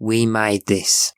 We Made This.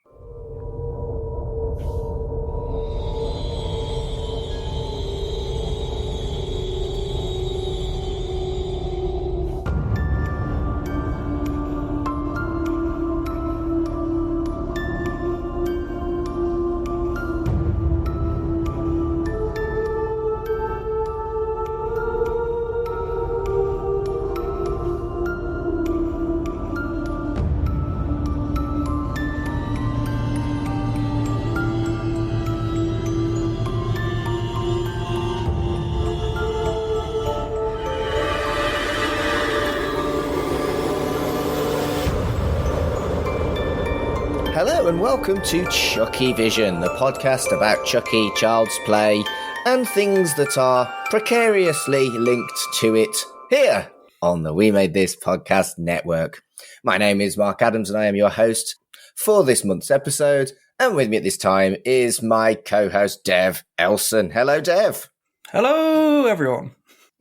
Hello and welcome to CHUCKYVISION, the podcast about Chucky, child's play, and things that are precariously linked to it here on the We Made This podcast network. My name is Mark Adams and I am your host for this month's episode, and with me at this time is my co-host Dev Elson. Hello, Dev. Hello, everyone.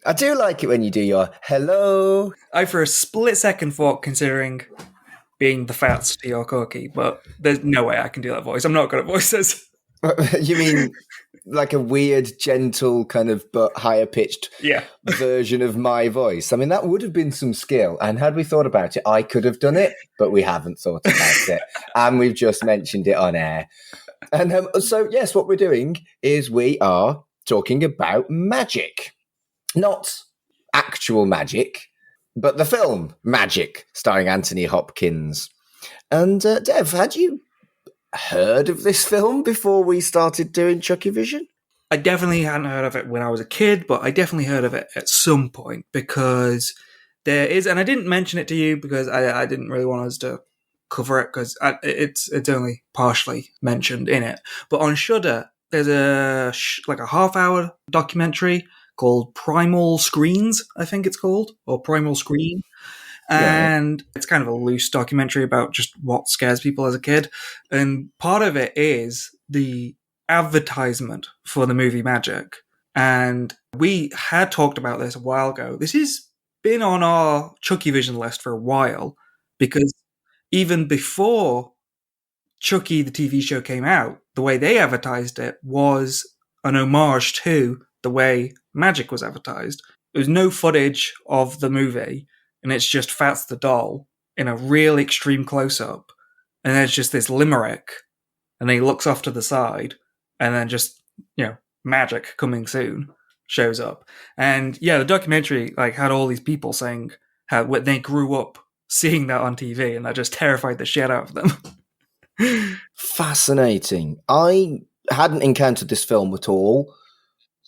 I do like it when you do your hello. I for a split second thought considering being the Fats to your Corky, but there's no way I can do that voice. I'm not good at voices. You mean like a weird, gentle, kind of but higher pitched version of my voice? I mean, that would have been some skill. And had we thought about it, I could have done it, but we haven't thought about it. And we've just mentioned it on air. And so, yes, what we're doing is we are talking about magic. Not actual magic, but the film Magic, starring Anthony Hopkins. And Dev, had you heard of this film before we started doing CHUCKYVISION? I definitely hadn't heard of it when I was a kid, but I definitely heard of it at some point because there is, and I didn't mention it to you because I didn't really want us to cover it because it's only partially mentioned in it. But on Shudder, there's a half-hour documentary called Primal Screens, I think it's called, or Primal Screen. And it's kind of a loose documentary about just what scares people as a kid. And part of it is the advertisement for the movie Magic. And we had talked about this a while ago. This has been on our CHUCKYVISION list for a while because even before Chucky, the TV show, came out, the way they advertised it was an homage to the way Magic was advertised. There's no footage of the movie, and it's just Fats the doll in a real extreme close-up, and there's just this limerick, and then he looks off to the side, and then just, Magic coming soon shows up. And the documentary had all these people saying how they grew up seeing that on TV, and that just terrified the shit out of them. Fascinating. I hadn't encountered this film at all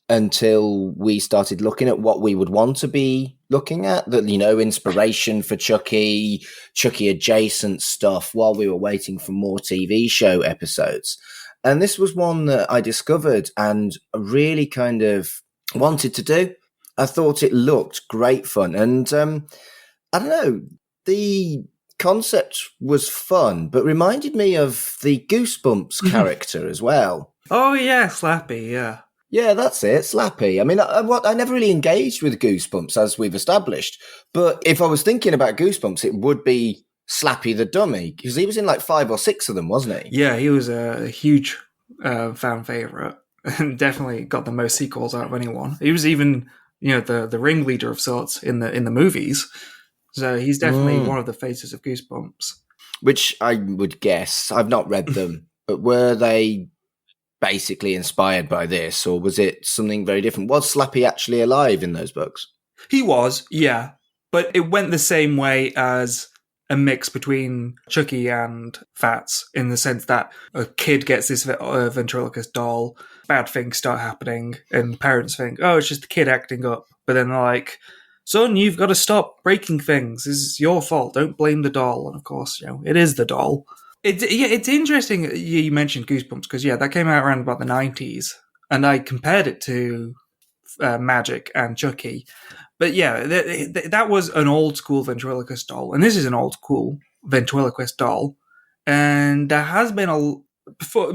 until we started looking at what we would want to be looking at, inspiration for Chucky adjacent stuff while we were waiting for more TV show episodes. And this was one that I discovered and really kind of wanted to do. I thought it looked great fun. And I don't know, the concept was fun, but reminded me of the Goosebumps character as well. Oh, yeah, Slappy, yeah. Yeah, that's it, Slappy. I mean, I never really engaged with Goosebumps, as we've established. But if I was thinking about Goosebumps, it would be Slappy the Dummy, because he was in 5 or 6 of them, wasn't he? Yeah, he was a huge fan favourite, and definitely got the most sequels out of anyone. He was even, the ringleader of sorts in the movies. So he's definitely one of the faces of Goosebumps. Which I would guess, I've not read them, but were they basically inspired by this, or was it something very different? Was Slappy actually alive in those books? He was, yeah. But it went the same way as a mix between Chucky and Fats, in the sense that a kid gets this ventriloquist doll, bad things start happening, and parents think, oh, it's just the kid acting up. But then they're like, son, you've got to stop breaking things. This is your fault. Don't blame the doll. And of course, it is the doll. It's interesting you mentioned Goosebumps because, that came out around about the 90s. And I compared it to Magic and Chucky. But that was an old school ventriloquist doll. And this is an old school ventriloquist doll. And there has been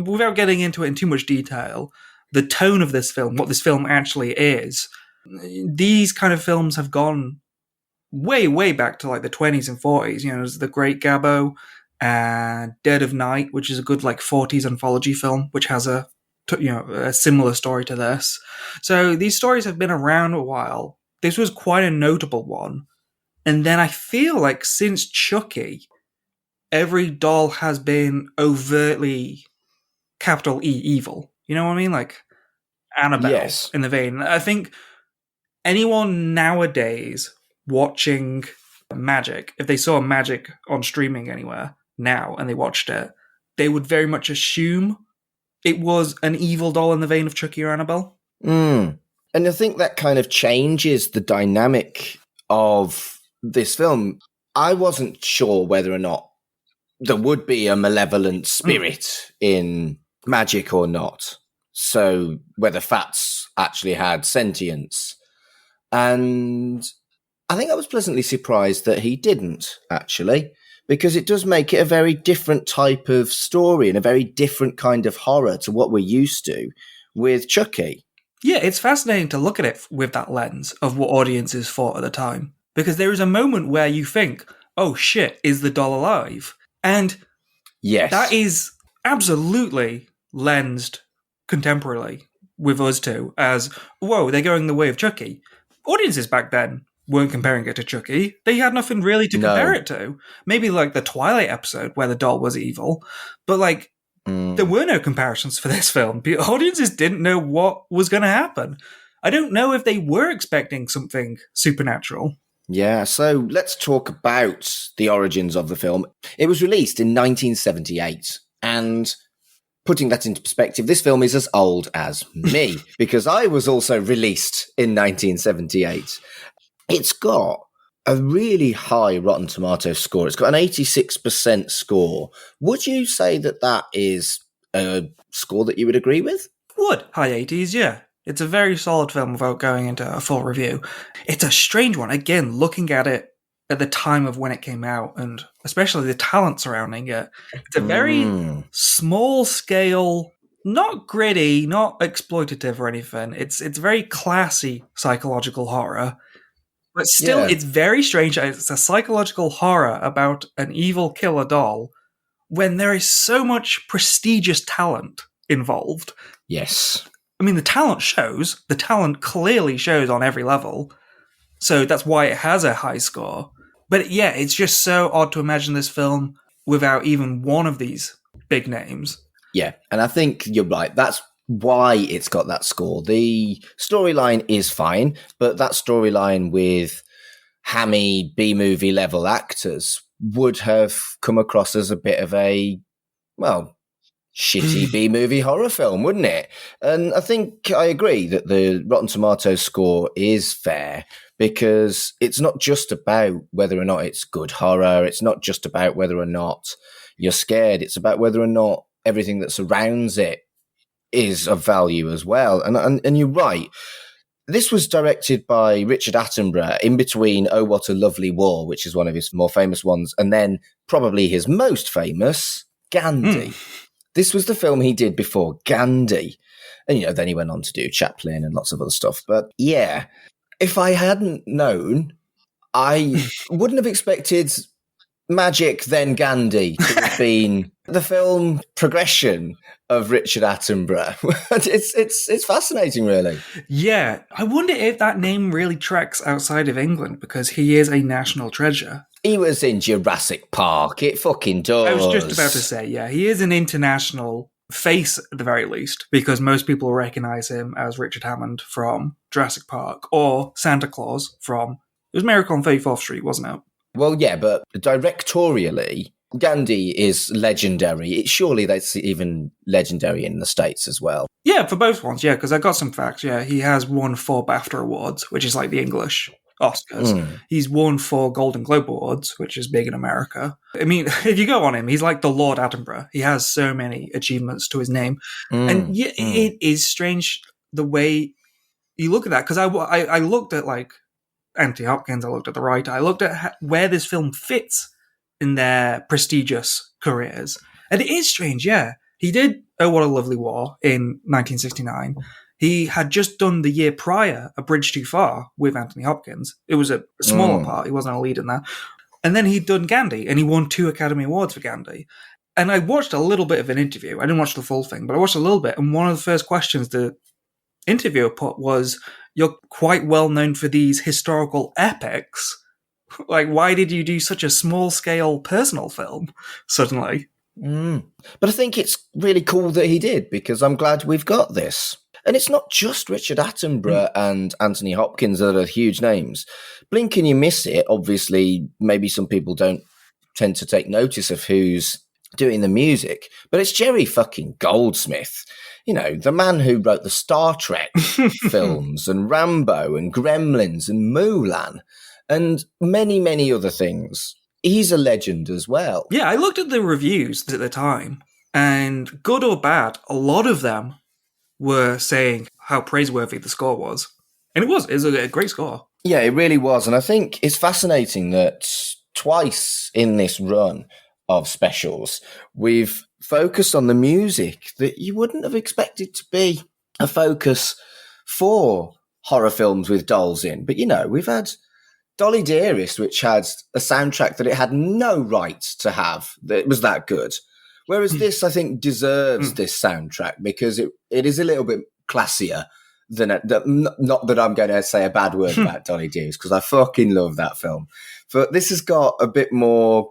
without getting into it in too much detail, the tone of this film, what this film actually is, these kind of films have gone way, way back to the 20s and 40s. There's The Great Gabbo. and Dead of Night, which is a good 40s anthology film, which has a similar story to this. So these stories have been around a while. This was quite a notable one. And then I feel like since Chucky, every doll has been overtly capital E evil. You know what I mean? Like Annabelle in the vein. I think anyone nowadays watching Magic, if they saw Magic on streaming anywhere now and they watched it, they would very much assume it was an evil doll in the vein of Chucky or Annabelle. And I think that kind of changes the dynamic of this film. I wasn't sure whether or not there would be a malevolent spirit in Magic or not. So whether Fats actually had sentience. And I think I was pleasantly surprised that he didn't, actually, because it does make it a very different type of story and a very different kind of horror to what we're used to with Chucky. Yeah, it's fascinating to look at it with that lens of what audiences thought at the time. Because there is a moment where you think, oh shit, is the doll alive? And that is absolutely lensed contemporarily with us too, as, whoa, they're going the way of Chucky. Audiences back then weren't comparing it to Chucky. They had nothing really to compare it to. Maybe the Twilight episode where the doll was evil. But there were no comparisons for this film. The audiences didn't know what was going to happen. I don't know if they were expecting something supernatural. Yeah, so let's talk about the origins of the film. It was released in 1978, and putting that into perspective, this film is as old as me, because I was also released in 1978. It's got a really high Rotten Tomatoes score. It's got an 86% score. Would you say that that is a score that you would agree with? Would. High 80s, yeah. It's a very solid film without going into a full review. It's a strange one. Again, looking at it at the time of when it came out, and especially the talent surrounding it. It's a very small scale, not gritty, not exploitative or anything. It's very classy psychological horror. But still, it's very strange. It's a psychological horror about an evil killer doll when there is so much prestigious talent involved. Yes. I mean, the talent shows. The talent clearly shows on every level. So that's why it has a high score. But yeah, it's just so odd to imagine this film without even one of these big names. Yeah, and I think you're right. That's why it's got that score. The storyline is fine, but that storyline with hammy B-movie level actors would have come across as a bit of a, shitty B-movie horror film, wouldn't it? And I think I agree that the Rotten Tomatoes score is fair, because it's not just about whether or not it's good horror. It's not just about whether or not you're scared. It's about whether or not everything that surrounds it is of value as well. And you're right. This was directed by Richard Attenborough in between Oh, What a Lovely War, which is one of his more famous ones, and then probably his most famous, Gandhi. This was the film he did before Gandhi. And, then he went on to do Chaplin and lots of other stuff. But yeah, if I hadn't known, I wouldn't have expected Magic, then Gandhi to have been the film progression of Richard Attenborough. It's fascinating, really. Yeah. I wonder if that name really tracks outside of England, because he is a national treasure. He was in Jurassic Park. It fucking does. I was just about to say, yeah, he is an international face at the very least, because most people recognize him as Richard Hammond from Jurassic Park, or Santa Claus from, it was Miracle on 34th Street, wasn't it? Well, yeah, but directorially, Gandhi is legendary. Surely that's even legendary in the States as well. Yeah, for both ones, yeah, because I got some facts. Yeah, he has won 4 BAFTA awards, which is like the English Oscars. He's won 4 Golden Globe Awards, which is big in America. I mean, if you go on him, he's like the Lord Attenborough. He has so many achievements to his name. And yeah, it is strange the way you look at that, because I looked at Anthony Hopkins, I looked at the writer, I looked at where this film fits in their prestigious careers. And it is strange, yeah. He did Oh, What a Lovely War in 1969. He had just done the year prior A Bridge Too Far with Anthony Hopkins. It was a smaller part. He wasn't a lead in that. And then he'd done Gandhi, and he won 2 Academy Awards for Gandhi. And I watched a little bit of an interview. I didn't watch the full thing, but I watched a little bit. And one of the first questions the interviewer put was, "You're quite well known for these historical epics. Like, why did you do such a small-scale personal film suddenly?" But I think it's really cool that he did, because I'm glad we've got this. And it's not just Richard Attenborough and Anthony Hopkins that are huge names. Blink and you miss it. Obviously, maybe some people don't tend to take notice of who's doing the music, but it's Jerry fucking Goldsmith. You know, the man who wrote the Star Trek films and Rambo and Gremlins and Mulan and many, many other things. He's a legend as well. Yeah, I looked at the reviews at the time, and good or bad, a lot of them were saying how praiseworthy the score was. And it was a great score. Yeah, it really was. And I think it's fascinating that twice in this run of specials, we've focused on the music that you wouldn't have expected to be a focus for horror films with dolls in. But, you know, we've had Dolly Dearest, which had a soundtrack that it had no right to have. That was that good. Whereas this, I think, deserves this soundtrack because it is a little bit classier than not that I'm going to say a bad word about Dolly Dearest, because I fucking love that film. But this has got a bit more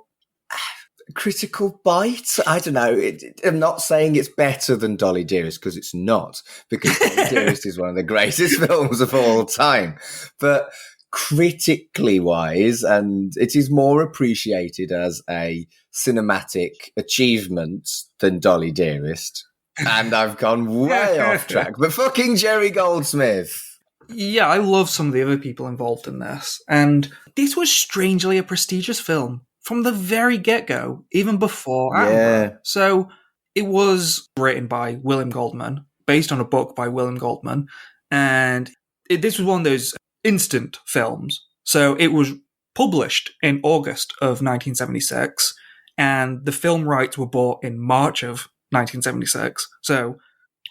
critical bite. I don't know. I'm not saying it's better than Dolly Dearest, because it's not, because Dolly Dearest is one of the greatest films of all time. But critically wise, and it is more appreciated as a cinematic achievement than Dolly Dearest. And I've gone way off track, but fucking Jerry Goldsmith. Yeah, I love some of the other people involved in this. And this was strangely a prestigious film from the very get-go, even before Attenborough. So it was written by William Goldman, based on a book by William Goldman. And this was one of those instant films. So it was published in August of 1976, and the film rights were bought in March of 1976. So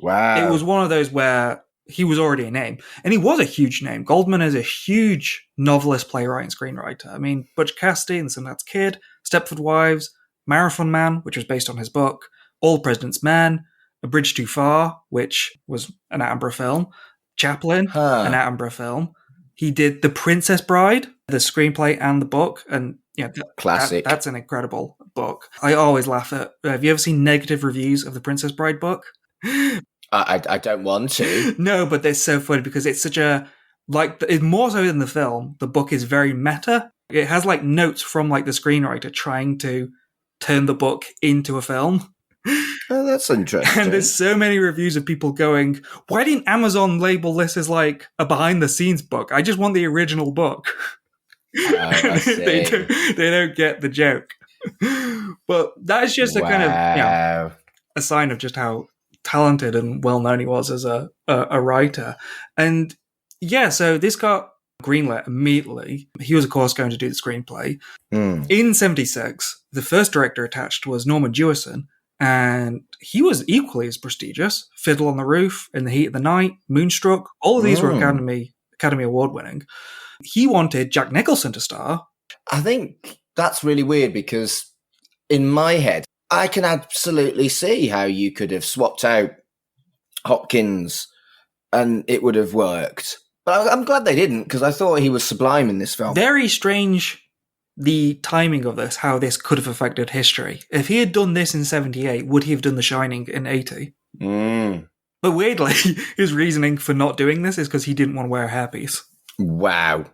wow, it was one of those where he was already a name. And he was a huge name. Goldman is a huge novelist, playwright, and screenwriter. I mean, Butch Cassidy and the Sundance Kid, Stepford Wives, Marathon Man, which was based on his book, All the President's Men, A Bridge Too Far, which was an Attenborough film, Chaplin, an Attenborough film. He did The Princess Bride, the screenplay and the book, and yeah, classic. That's an incredible book. I always laugh at. Have you ever seen negative reviews of the Princess Bride book? I don't want to. No, but they're so funny because it's such a it's more so than the film. The book is very meta. It has like notes from like the screenwriter trying to turn the book into a film. Oh, that's interesting. And there's so many reviews of people going, "Why didn't Amazon label this as like a behind-the-scenes book? I just want the original book." I see. They don't get the joke. But that is just a kind of a sign of just how talented and well-known he was as a writer. And yeah, so this got greenlit immediately. He was, of course, going to do the screenplay. In 76, the first director attached was Norman Jewison, and he was equally as prestigious. Fiddle on the Roof, In the Heat of the Night, Moonstruck, all of these were Academy Award winning. He wanted Jack Nicholson to star. I think that's really weird because in my head, I can absolutely see how you could have swapped out Hopkins and it would have worked. But I'm glad they didn't, because I thought he was sublime in this film. Very strange, the timing of this, how this could have affected history. If he had done this in 78, would he have done The Shining in 80? But weirdly, his reasoning for not doing this is because he didn't want to wear a hairpiece. Wow.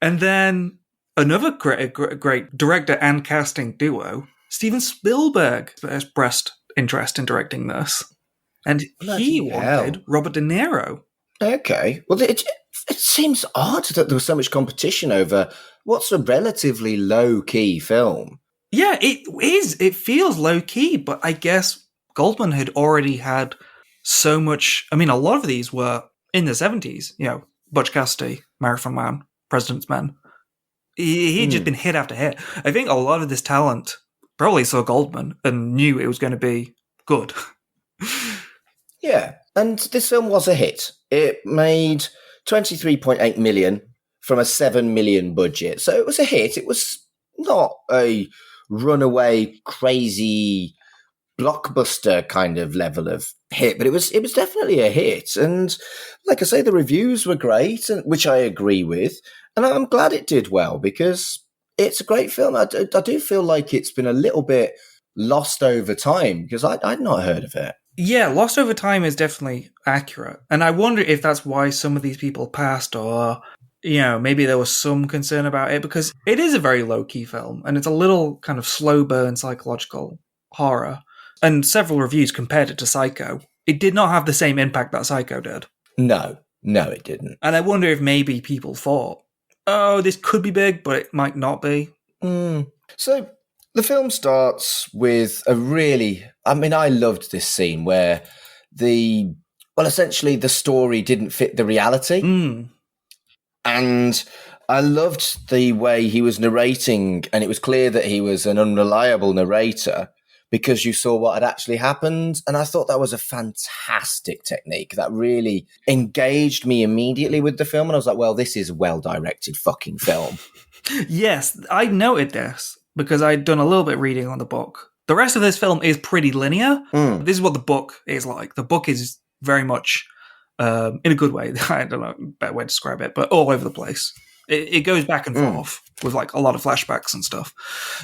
And then another great director and casting duo, Steven Spielberg, expressed interest in directing this. And he wanted Robert De Niro. Okay. Well, it seems odd that there was so much competition over what's a relatively low-key film. Yeah, it is. It feels low-key, but I guess Goldman had already had so much. I mean, a lot of these were in the 70s, you know, Butch Cassidy, Marathon Man, President's Men. He'd just been hit after hit. I think a lot of this talent probably saw Goldman and knew it was going to be good. Yeah, and this film was a hit. It made $23.8 million from a 7 million budget. So it was a hit. It was not a runaway, crazy blockbuster kind of level of hit, but it was definitely a hit. And like I say, the reviews were great, and which I agree with. And I'm glad it did well because it's a great film. I do feel like it's been a little bit lost over time because I'd not heard of it. Yeah, lost over time is definitely accurate. And I wonder if that's why some of these people passed, or, you know, maybe there was some concern about it, because it is a very low-key film and it's a little kind of slow burn psychological horror. And several reviews compared it to Psycho. It did not have the same impact that Psycho did. No, it didn't. And I wonder if maybe people thought, oh, this could be big, but it might not be. So the film starts with a really... I mean, I loved this scene where essentially the story didn't fit the reality. And I loved the way he was narrating, and it was clear that he was an unreliable narrator because you saw what had actually happened. And I thought that was a fantastic technique that really engaged me immediately with the film. And I was like, well, this is a well-directed fucking film. Yes, I noted this because I'd done a little bit of reading on the book. The rest of this film is pretty linear. This is what the book is like. The book is very much, in a good way, I don't know a better way to describe it, but all over the place. It goes back and forth with like a lot of flashbacks and stuff.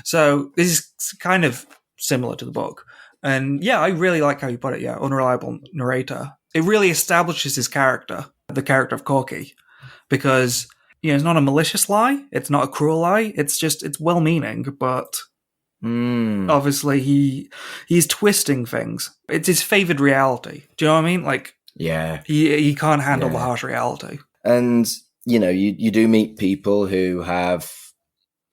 So this is kind of similar to the book. And yeah, I really like how you put it. Yeah, unreliable narrator. It really establishes his character, the character of Corky, because, you know, it's not a malicious lie. It's not a cruel lie. It's well-meaning, but obviously he's twisting things. It's his favored reality. Do you know what I mean? Like, yeah, he can't handle the harsh reality. And, you know, you do meet people who have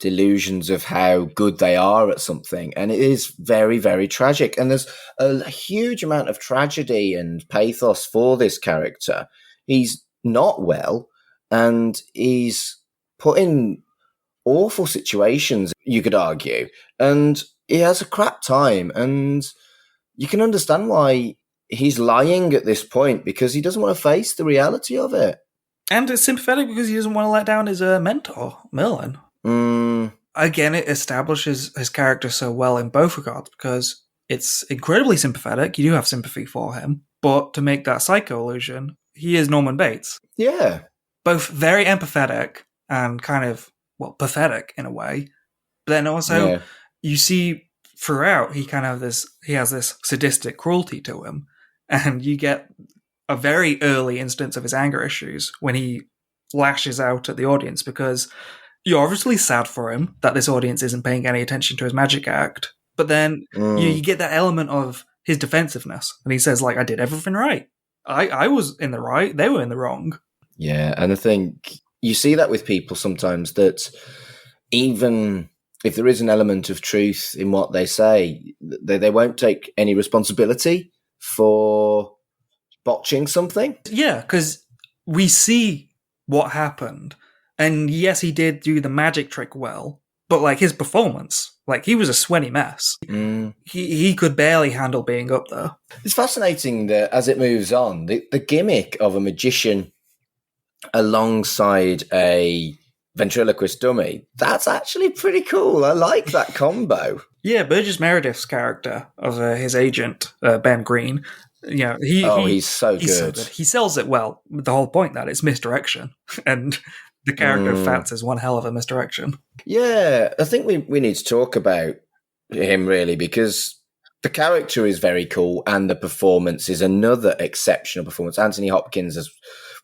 delusions of how good they are at something, and it is very, very tragic. And there's a huge amount of tragedy and pathos for this character. He's not well, and he's put in awful situations, you could argue, and he has a crap time, and you can understand why he's lying at this point, because he doesn't want to face the reality of it. And it's sympathetic because he doesn't want to let down his mentor, Merlin. Again, it establishes his character so well in both regards, because it's incredibly sympathetic. You do have sympathy for him. But to make that Psycho illusion, he is Norman Bates. Yeah. Both very empathetic and kind of, well, pathetic in a way. But then also, you see throughout, he has this sadistic cruelty to him. And you get a very early instance of his anger issues when he lashes out at the audience, because you're obviously sad for him that this audience isn't paying any attention to his magic act. But then you get that element of his defensiveness. And he says, like, I did everything right. I was in the right. They were in the wrong. Yeah, and I think you see that with people sometimes, that even if there is an element of truth in what they say, they won't take any responsibility for botching something. Yeah, because we see what happened. And yes, he did do the magic trick well, but like his performance, like he was a sweaty mess. He could barely handle being up there. It's fascinating that as it moves on, the gimmick of a magician alongside a ventriloquist dummy, that's actually pretty cool. I like that combo. Yeah, Burgess Meredith's character of his agent, Ben Green, you know, he's so good. So good. He sells it well. The whole point that it's misdirection, and the character of Fats is one hell of a misdirection. Yeah, I think we need to talk about him really, because the character is very cool and the performance is another exceptional performance. Anthony Hopkins, as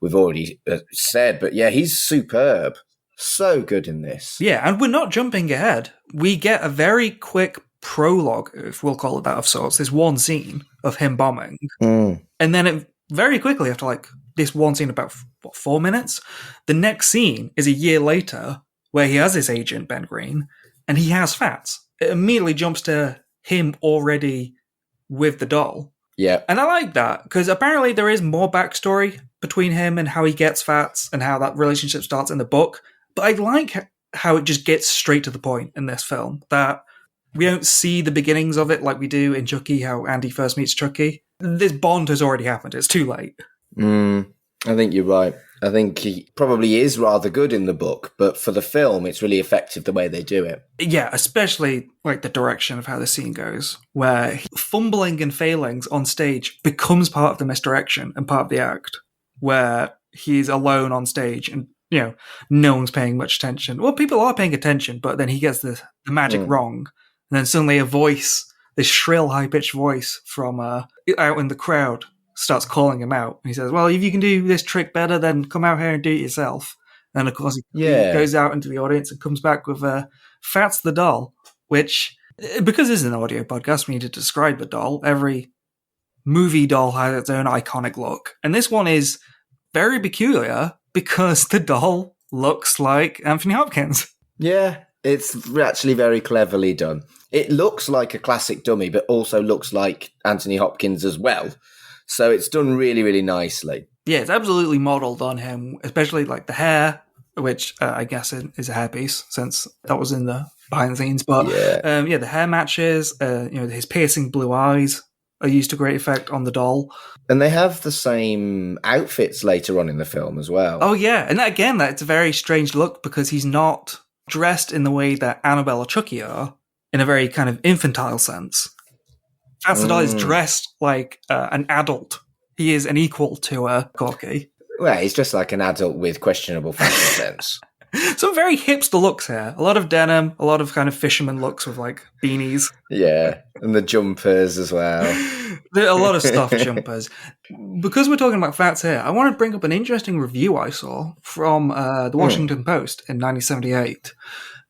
we've already said, but yeah, he's superb. So good in this. Yeah, and we're not jumping ahead. We get a very quick prologue, if we'll call it that, of sorts. There's one scene of him bombing. And then very quickly, after like this one scene, about 4 minutes, the next scene is a year later where he has this agent, Ben Green, and he has Fats. It immediately jumps to him already with the doll. Yeah. And I like that, because apparently there is more backstory between him and how he gets Fats and how that relationship starts in the book. But I like how it just gets straight to the point in this film, that we don't see the beginnings of it like we do in Chucky, how Andy first meets Chucky. This bond has already happened. It's too late. I think you're right. I think he probably is rather good in the book, but for the film, it's really effective the way they do it. Yeah, especially like the direction of how the scene goes, where fumbling and failings on stage becomes part of the misdirection and part of the act, where he's alone on stage and, no one's paying much attention. Well, people are paying attention, but then he gets the magic wrong. And then suddenly a voice, this shrill, high-pitched voice from out in the crowd starts calling him out. And he says, well, if you can do this trick better, then come out here and do it yourself. And of course, he goes out into the audience and comes back with Fats the doll, which, because this is an audio podcast, we need to describe the doll. Every movie doll has its own iconic look. And this one is very peculiar because the doll looks like Anthony Hopkins. Yeah, it's actually very cleverly done. It looks like a classic dummy, but also looks like Anthony Hopkins as well. So it's done really, really nicely. Yeah, it's absolutely modelled on him, especially like the hair, which I guess is a hairpiece since that was in the behind the scenes. But the hair matches. His piercing blue eyes are used to great effect on the doll. And they have the same outfits later on in the film as well. Oh, yeah. And that's a very strange look because he's not dressed in the way that Annabelle or Chucky are, in a very kind of infantile sense. Fats the doll is dressed like an adult. He is an equal to Corky. Well, he's just like an adult with questionable fashion sense. Some very hipster looks here. A lot of denim, a lot of kind of fisherman looks with like beanies. Yeah, and the jumpers as well. There are a lot of stuffed jumpers. Because we're talking about Fats here, I want to bring up an interesting review I saw from the Washington Post in 1978.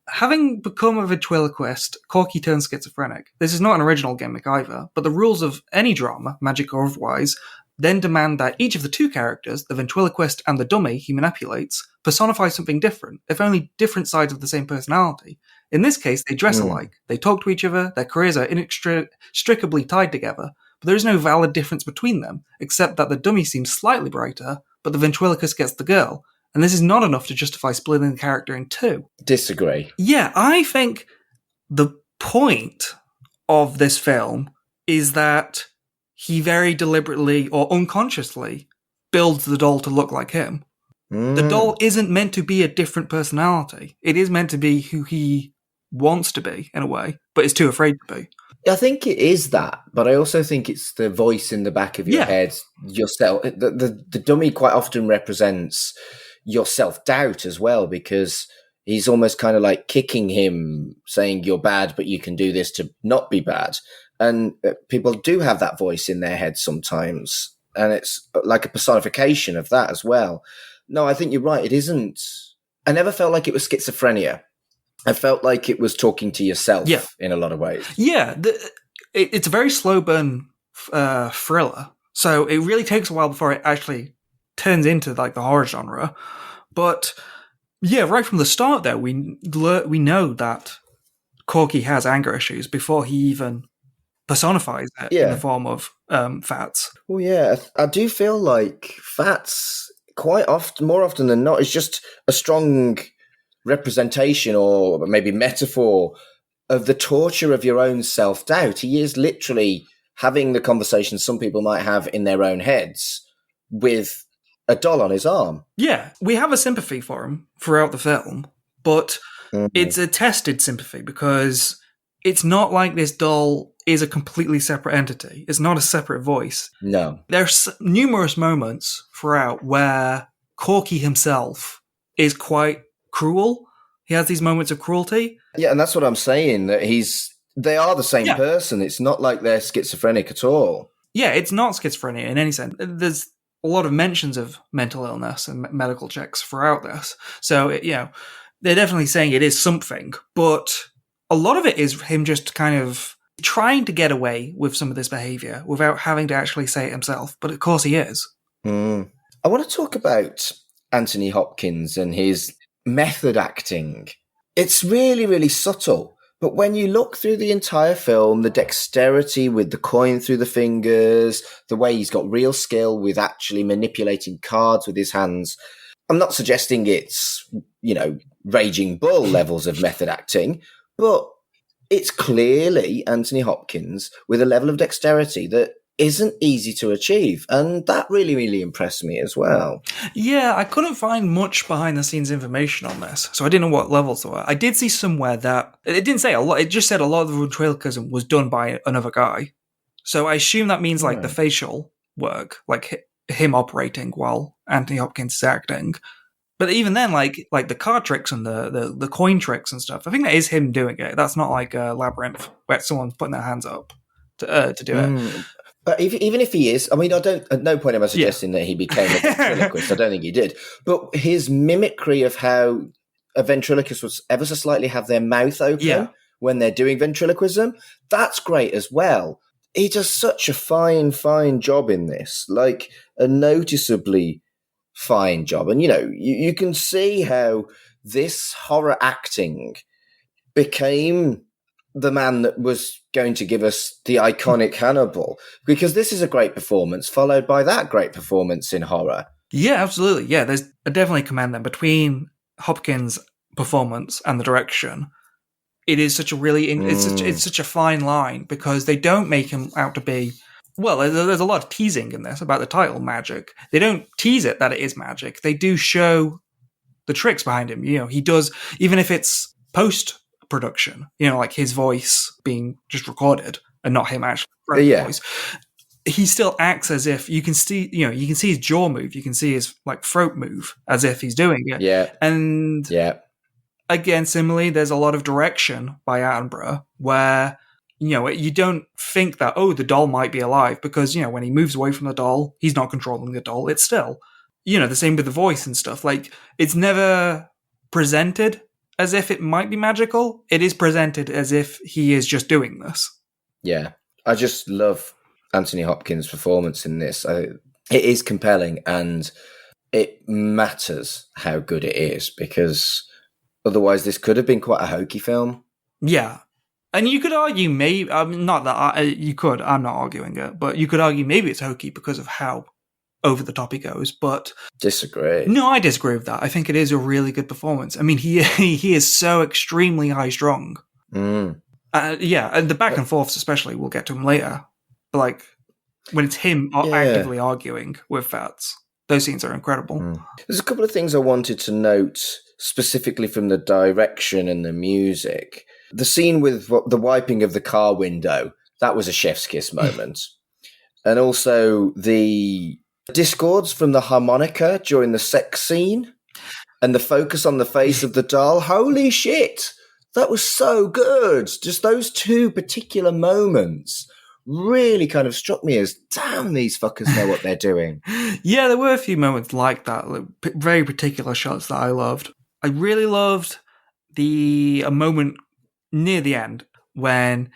Having become a ventriloquist, Corky turns schizophrenic. This is not an original gimmick either, but the rules of any drama, magic or otherwise, then demand that each of the two characters, the ventriloquist and the dummy he manipulates, personify something different, if only different sides of the same personality. In this case, they dress alike, they talk to each other, their careers are inextricably tied together, but there is no valid difference between them, except that the dummy seems slightly brighter, but the ventriloquist gets the girl. And this is not enough to justify splitting the character in two. Disagree. Yeah, I think the point of this film is that he very deliberately or unconsciously builds the doll to look like him. The doll isn't meant to be a different personality. It is meant to be who he wants to be, in a way, but is too afraid to be. I think it is that, but I also think it's the voice in the back of your head, yourself. The dummy quite often represents your self-doubt as well, because he's almost kind of like kicking him, saying you're bad, but you can do this to not be bad. And people do have that voice in their head sometimes, and it's like a personification of that as well. No, I think you're right. It isn't. I never felt like it was schizophrenia. I felt like it was talking to yourself in a lot of ways. Yeah, it's a very slow burn thriller, so it really takes a while before it actually turns into like the horror genre. But yeah, right from the start, though, we know that Corky has anger issues before he even personifies it in the form of Fats. Well, yeah, I do feel like Fats quite often, more often than not, is just a strong representation or maybe metaphor of the torture of your own self-doubt. He is literally having the conversation some people might have in their own heads with a doll on his arm. Yeah, we have a sympathy for him throughout the film, but it's a tested sympathy because it's not like this doll is a completely separate entity. It's not a separate voice. No. There's numerous moments throughout where Corky himself is quite cruel. He has these moments of cruelty. Yeah, and that's what I'm saying, that they are the same person. It's not like they're schizophrenic at all. Yeah, it's not schizophrenia in any sense. There's a lot of mentions of mental illness and medical checks throughout this. So, they're definitely saying it is something, but a lot of it is him just kind of trying to get away with some of this behavior without having to actually say it himself. But of course he is. I want to talk about Anthony Hopkins and his method acting. It's really, really subtle. But when you look through the entire film, the dexterity with the coin through the fingers, the way he's got real skill with actually manipulating cards with his hands, I'm not suggesting it's, Raging Bull levels of method acting, but it's clearly Anthony Hopkins with a level of dexterity that isn't easy to achieve. And that really, really impressed me as well. Yeah, I couldn't find much behind the scenes information on this, so I didn't know what levels there were. I did see somewhere that it didn't say a lot, it just said a lot of the ventriloquism was done by another guy. So I assume that means like the facial work, like him operating while Anthony Hopkins is acting. But even then, like the card tricks and the coin tricks and stuff, I think that is him doing it. That's not like a Labyrinth where someone's putting their hands up to do it. But even if he is, I mean, at no point am I suggesting that he became a ventriloquist. I don't think he did. But his mimicry of how a ventriloquist was ever so slightly have their mouth open when they're doing ventriloquism, that's great as well. He does such a fine, fine job in this, like a noticeably fine job. And, you can see how this horror acting became the man that was going to give us the iconic Hannibal, because this is a great performance followed by that great performance in horror. Yeah, absolutely. Yeah, there's definitely command then between Hopkins' performance and the direction. It is such a really it's such a fine line, because they don't make him out to be, well, there's a lot of teasing in this about the title magic. They don't tease it that it is magic. They do show the tricks behind him. He does, even if it's post production, like his voice being just recorded and not him actually voice, he still acts as if you can see his jaw move, you can see his like throat move as if he's doing it. And again, similarly, there's a lot of direction by Attenborough where you don't think that, the doll might be alive, because when he moves away from the doll, he's not controlling the doll, it's still, the same with the voice and stuff. Like, it's never presented as if it might be magical. It is presented as if he is just doing this. Yeah. I just love Anthony Hopkins' performance in this. It is compelling, and it matters how good it is, because otherwise this could have been quite a hokey film. Yeah. And you could argue maybe, not that you could, I'm not arguing it, but you could argue maybe it's hokey because of how over the top he goes, but disagree. No, I disagree with that. I think it is a really good performance. I mean, he is so extremely high strung. And the back and forths especially, we'll get to him later. But like when it's him actively arguing with Fats, those scenes are incredible. There's a couple of things I wanted to note specifically from the direction and the music. The scene with the wiping of the car window, that was a chef's kiss moment. And also the discords from the harmonica during the sex scene and the focus on the face of the doll. Holy shit! That was so good. Just those two particular moments really kind of struck me as, damn, these fuckers know what they're doing. Yeah, there were a few moments like that, like very particular shots that I loved. I really loved a moment near the end when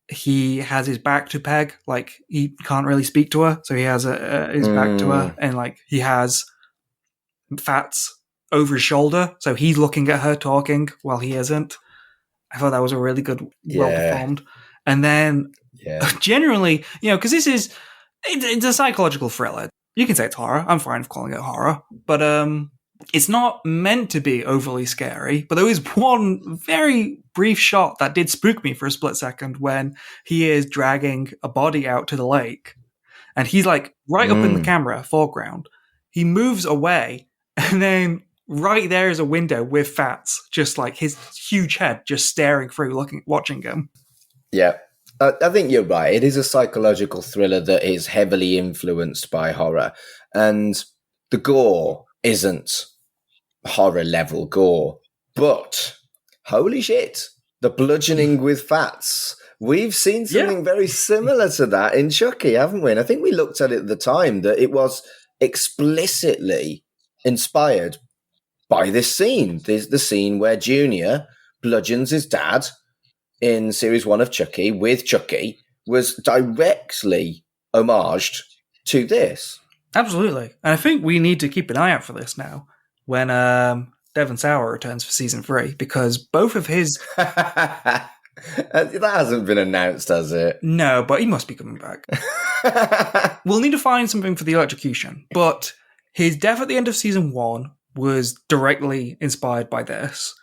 he has his back to Peg, like he can't really speak to her, so he has his back to her, and like he has Fats over his shoulder, so he's looking at her talking while he isn't. I thought that was a really good, well performed. And then generally, because it's a psychological thriller. You can say it's horror. I'm fine with calling it horror, but it's not meant to be overly scary. But there was one very brief shot that did spook me for a split second when he is dragging a body out to the lake, and he's like right up in the camera, foreground. He moves away, and then right there is a window with Fats, just like his huge head just staring through, watching him. Yeah. I think you're right. It is a psychological thriller that is heavily influenced by horror. And the gore isn't horror level gore. But, holy shit, the bludgeoning with Fats. We've seen something very similar to that in Chucky, haven't we? And I think we looked at it at the time that it was explicitly inspired by this scene. There's the scene where Junior bludgeons his dad in series 1 of Chucky with Chucky was directly homaged to this. Absolutely. And I think we need to keep an eye out for this now when Devon Sauer returns for season 3, because both of his... That hasn't been announced, has it? No, but he must be coming back. We'll need to find something for the electrocution, but his death at the end of season 1 was directly inspired by this.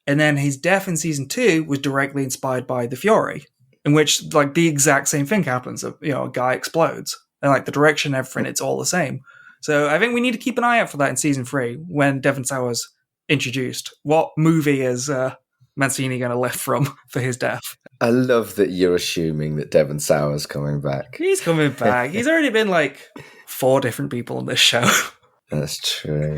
And then his death in season 2 was directly inspired by The Fury. in which like the exact same thing happens. A guy explodes, and like the direction, everything, it's all the same. So I think we need to keep an eye out for that in season 3 when Devon Sawa's introduced. What movie is Mancini going to lift from for his death? I love that you're assuming that Devon Sawa's coming back. He's coming back. He's already been like 4 different people on this show. That's true.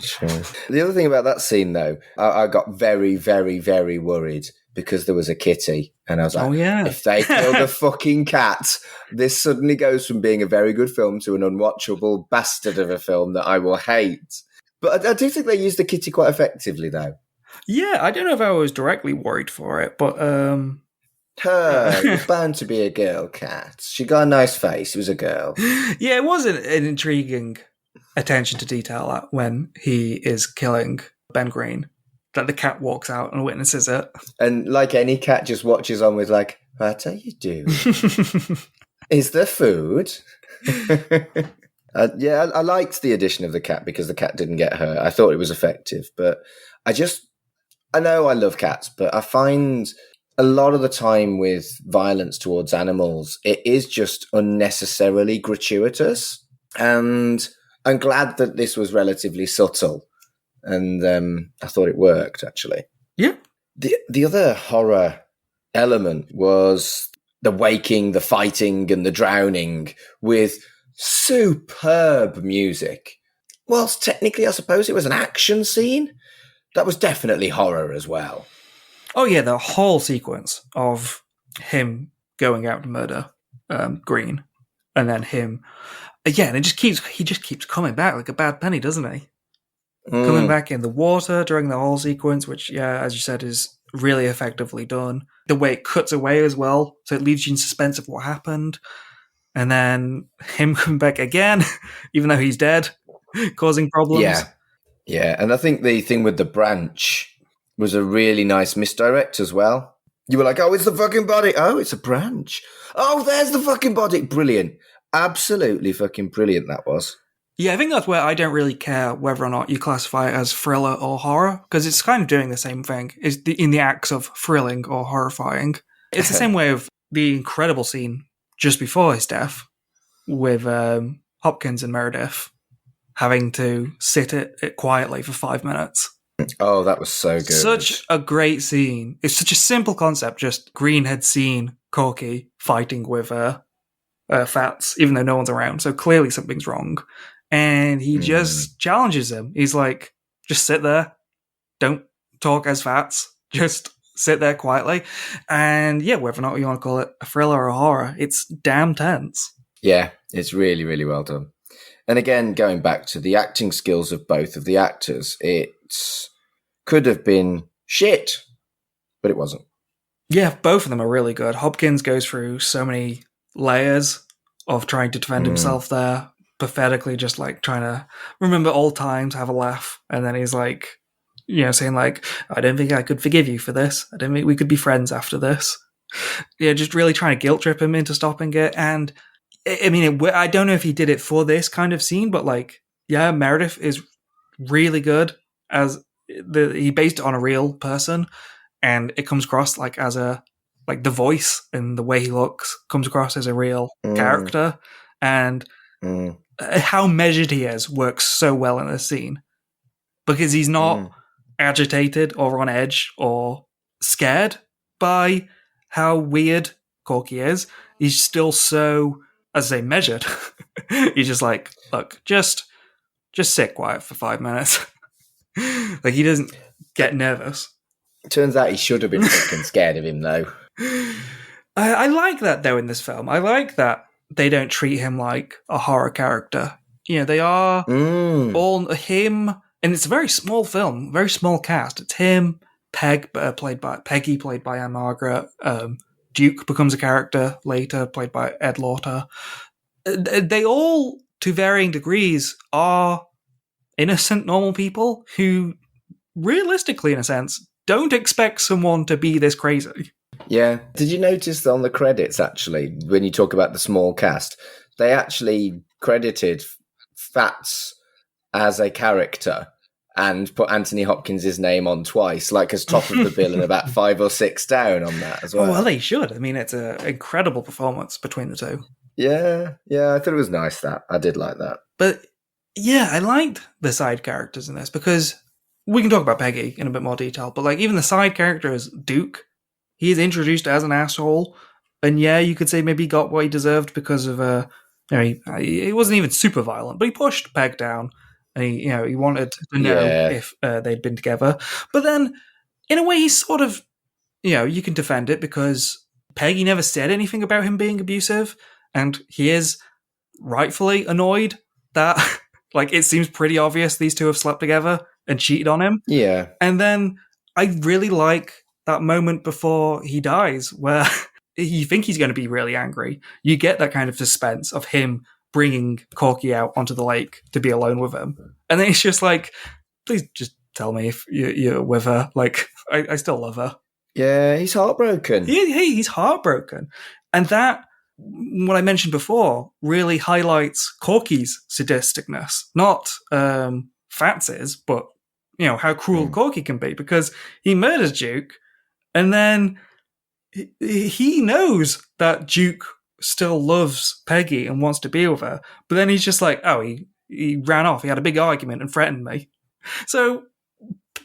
True. The other thing about that scene, though, I got very, very, very worried because there was a kitty. And I was like, if they kill the fucking cat, this suddenly goes from being a very good film to an unwatchable bastard of a film that I will hate. But I do think they used the kitty quite effectively, though. Yeah, I don't know if I was directly worried for it, but... Her was bound to be a girl cat. She got a nice face. It was a girl. Yeah, it was an intriguing attention to detail when he is killing Ben Green, that the cat walks out and witnesses it. And like any cat, just watches on with like, what are you doing? Is there food? I liked the addition of the cat because the cat didn't get hurt. I thought it was effective, but I know I love cats, but I find a lot of the time with violence towards animals, it is just unnecessarily gratuitous. And I'm glad that this was relatively subtle. And I thought it worked, actually. Yeah. The other horror element was the waking, the fighting, and the drowning with superb music. Whilst technically, I suppose it was an action scene, that was definitely horror as well. Oh, yeah, the whole sequence of him going out to murder Green, and then him... Yeah, and he just keeps coming back like a bad penny, doesn't he? Coming back in the water during the whole sequence, which, yeah, as you said, is really effectively done. The way it cuts away as well, so it leaves you in suspense of what happened. And then him coming back again, even though he's dead, causing problems. Yeah, and I think the thing with the branch was a really nice misdirect as well. You were like, oh, it's the fucking body. Oh, it's a branch. Oh, there's the fucking body. Brilliant. Absolutely fucking brilliant that was. Yeah, I think that's where I don't really care whether or not you classify it as thriller or horror, because it's kind of doing the same thing. It's in the acts of thrilling or horrifying. It's the same way of the incredible scene just before his death with Hopkins and Meredith having to sit it quietly for 5 minutes. Oh, that was so good. Such a great scene. It's such a simple concept. Just Green had seen Corky fighting with Fats, even though no one's around. So clearly something's wrong. And he just challenges him. He's like, just sit there. Don't talk as Fats. Just sit there quietly. And yeah, whether or not you want to call it a thriller or a horror, it's damn tense. Yeah, it's really, really well done. And again, going back to the acting skills of both of the actors, it could have been shit, but it wasn't. Yeah, both of them are really good. Hopkins goes through so many layers of trying to defend himself there, pathetically just like trying to remember old times, have a laugh, and then he's like, saying like, I don't think I could forgive you for this. I don't think we could be friends after this. Yeah, just really trying to guilt trip him into stopping it. And I mean, I don't know if he did it for this kind of scene, but like, yeah, Meredith is really good as he based it on a real person, and it comes across like as a the voice and the way he looks comes across as a real character, and how measured he is works so well in this scene because he's not agitated or on edge or scared by how weird Corky is. He's still so, as I say, measured. He's just like, look, just sit quiet for 5 minutes. Like, he doesn't get nervous. Turns out he should have been fucking scared of him, though. I like that, though, in this film. I like that they don't treat him like a horror character. They are all him, and it's a very small film, very small cast. It's him, Peggy, played by Anne Margaret. Duke becomes a character later, played by Ed Lauter. They all, to varying degrees, are innocent, normal people who, realistically, in a sense, don't expect someone to be this crazy. Yeah. Did you notice on the credits, actually, when you talk about the small cast, they actually credited Fats as a character and put Anthony Hopkins' name on twice, like as top of the bill and about 5 or 6 down on that as well. Oh, well, they should. I mean, it's an incredible performance between the two. Yeah, I thought it was nice that. I did like that. But yeah, I liked the side characters in this because we can talk about Peggy in a bit more detail, but like even the side characters, Duke, he is introduced as an asshole, and yeah, you could say maybe he got what he deserved because of he wasn't even super violent, but he pushed Peg down, and he wanted to know if they'd been together. But then, in a way, he's sort of you can defend it because Peggy never said anything about him being abusive, and he is rightfully annoyed that like it seems pretty obvious these two have slept together and cheated on him. Yeah. And then I really like that moment before he dies where you think he's going to be really angry. You get that kind of suspense of him bringing Corky out onto the lake to be alone with him. And then it's just like, please just tell me if you're with her. Like, I still love her. Yeah, he's heartbroken. He's heartbroken. And that, what I mentioned before, really highlights Corky's sadisticness. Not Fats's, but how cruel Corky can be, because he murders Duke, and then he knows that Duke still loves Peggy and wants to be with her, but then he's just like, oh, he ran off. He had a big argument and threatened me. So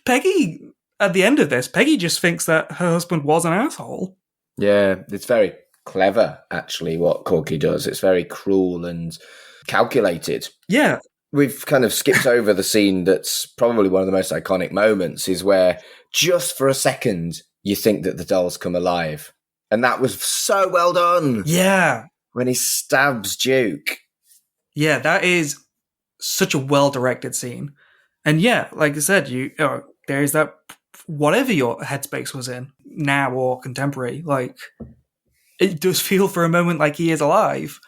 Peggy, at the end of this, Peggy just thinks that her husband was an asshole. Yeah, it's very clever, actually, what Corky does. It's very cruel and calculated. Yeah. We've kind of skipped over the scene that's probably one of the most iconic moments, is where just for a second you think that the doll's come alive. And that was so well done. Yeah. When he stabs Duke. Yeah, that is such a well-directed scene. And yeah, like I said, there is that, whatever your headspace was in, now or contemporary, like, it does feel for a moment like he is alive.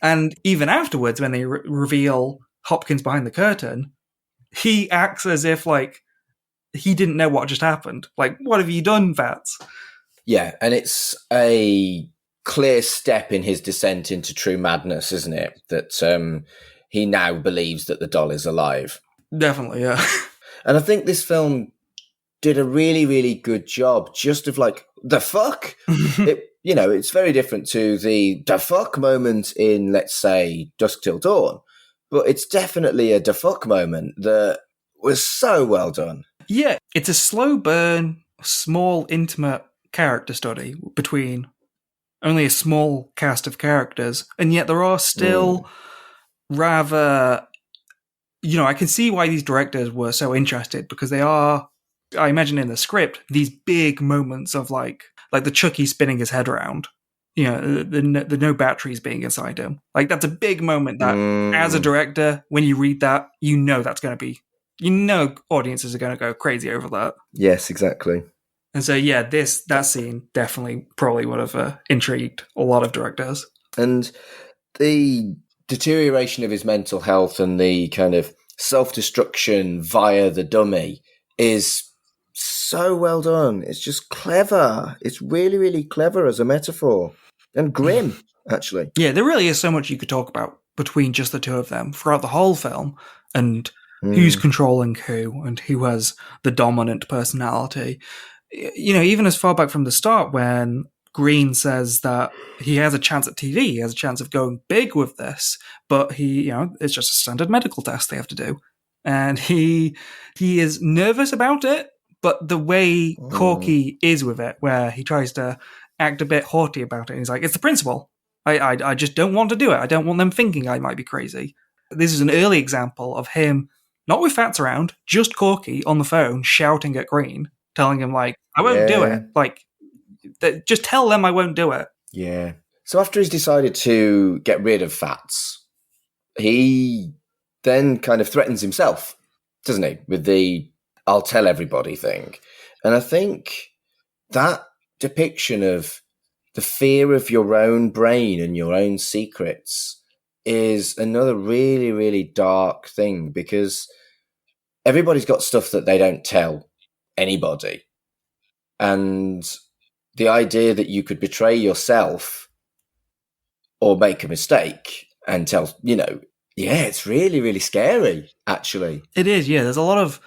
And even afterwards, when they reveal Hopkins behind the curtain, he acts as if, like, he didn't know what just happened. Like, what have you done, Fats? Yeah, and it's a clear step in his descent into true madness, isn't it? That he now believes that the doll is alive. Definitely, yeah. And I think this film did a really, really good job just of like, the fuck? It's very different to the fuck moment in, let's say, Dusk Till Dawn. But it's definitely a fuck moment that was so well done. Yeah, it's a slow burn, small, intimate character study between only a small cast of characters. And yet there are still rather... I can see why these directors were so interested, because they are, I imagine in the script, these big moments of like the Chucky spinning his head around, the no batteries being inside him. Like, that's a big moment that as a director, when you read that, that's going to be, audiences are going to go crazy over that. Yes, exactly. And so, yeah, that scene definitely probably would have intrigued a lot of directors. And the deterioration of his mental health and the kind of self-destruction via the dummy is so well done. It's just clever. It's really, really clever as a metaphor. And grim, actually. Yeah, there really is so much you could talk about between just the two of them throughout the whole film, and who's controlling who and who has the dominant personality. Even as far back from the start, when Green says that he has a chance at TV, he has a chance of going big with this, but it's just a standard medical test they have to do. And he is nervous about it, but the way Corky is with it, where he tries to act a bit haughty about it, and he's like, it's the principle. I just don't want to do it. I don't want them thinking I might be crazy. This is an early example of him, not with Fats around, just Corky on the phone shouting at Green, telling him, like, I won't do it. Like, just tell them I won't do it. Yeah. So after he's decided to get rid of Fats, he then kind of threatens himself, doesn't he? With the I'll tell everybody thing. And I think that depiction of the fear of your own brain and your own secrets is another really, really dark thing, because everybody's got stuff that they don't tell anybody. And the idea that you could betray yourself or make a mistake and tell, Yeah, it's really, really scary, actually. It is, yeah. There's a lot of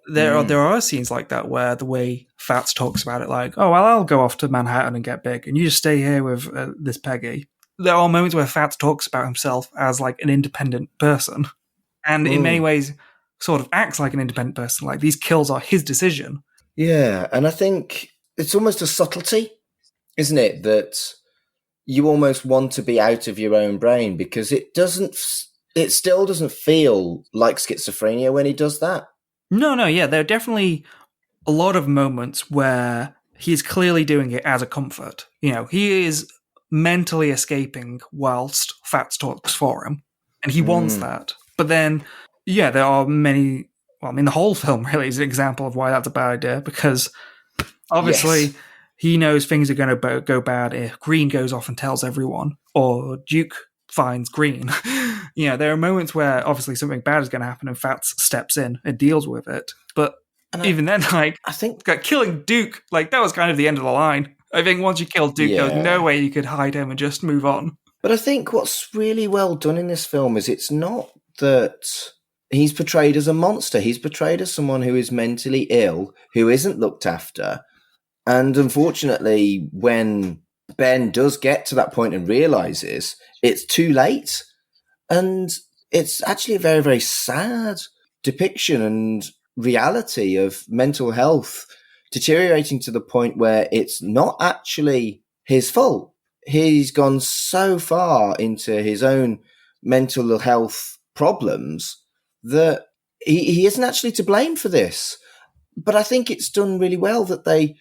there are scenes like that where the way Fats talks about it, like, oh well, I'll go off to Manhattan and get big, and you just stay here with this Peggy. There are moments where Fats talks about himself as like an independent person, and in many ways, sort of acts like an independent person. Like these kills are his decision. Yeah, and I think it's almost a subtlety, isn't it, that you almost want to be out of your own brain because it still doesn't feel like schizophrenia when he does that. No, yeah, there are definitely a lot of moments where he's clearly doing it as a comfort. You know, he is mentally escaping whilst Fats talks for him, and he wants that. But then, yeah, there are many. Well, I mean, the whole film really is an example of why that's a bad idea, because obviously he knows things are going to go bad if Green goes off and tells everyone, or Duke finds Green. You know, there are moments where obviously something bad is going to happen and Fats steps in and deals with it. But even then, like, I think killing Duke, like, that was kind of the end of the line. I think once you killed Duke, there was no way you could hide him and just move on. But I think what's really well done in this film is it's not that he's portrayed as a monster. He's portrayed as someone who is mentally ill, who isn't looked after. And unfortunately, when Ben does get to that point and realizes it's too late, and it's actually a very, very sad depiction and reality of mental health deteriorating to the point where it's not actually his fault. He's gone so far into his own mental health problems that he isn't actually to blame for this. But I think it's done really well that they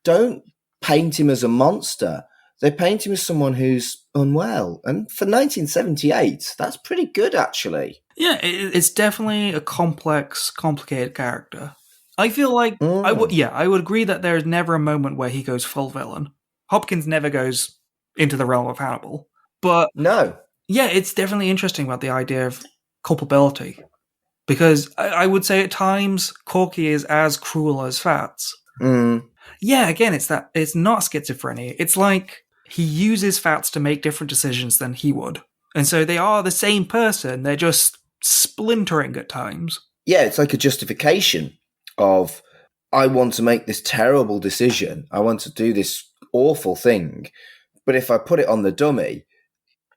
don't paint him as a monster. They paint him as someone who's unwell. And for 1978, that's pretty good, actually. Yeah, it's definitely a complex, complicated character. I feel like I would agree that there's never a moment where he goes full villain. Hopkins never goes into the realm of Hannibal. But no. Yeah, it's definitely interesting about the idea of culpability. Because I would say at times Corky is as cruel as Fats. Yeah, again, it's not schizophrenia. It's like he uses Fats to make different decisions than he would. And so they are the same person. They're just splintering at times. Yeah, it's like a justification of, I want to make this terrible decision. I want to do this awful thing. But if I put it on the dummy,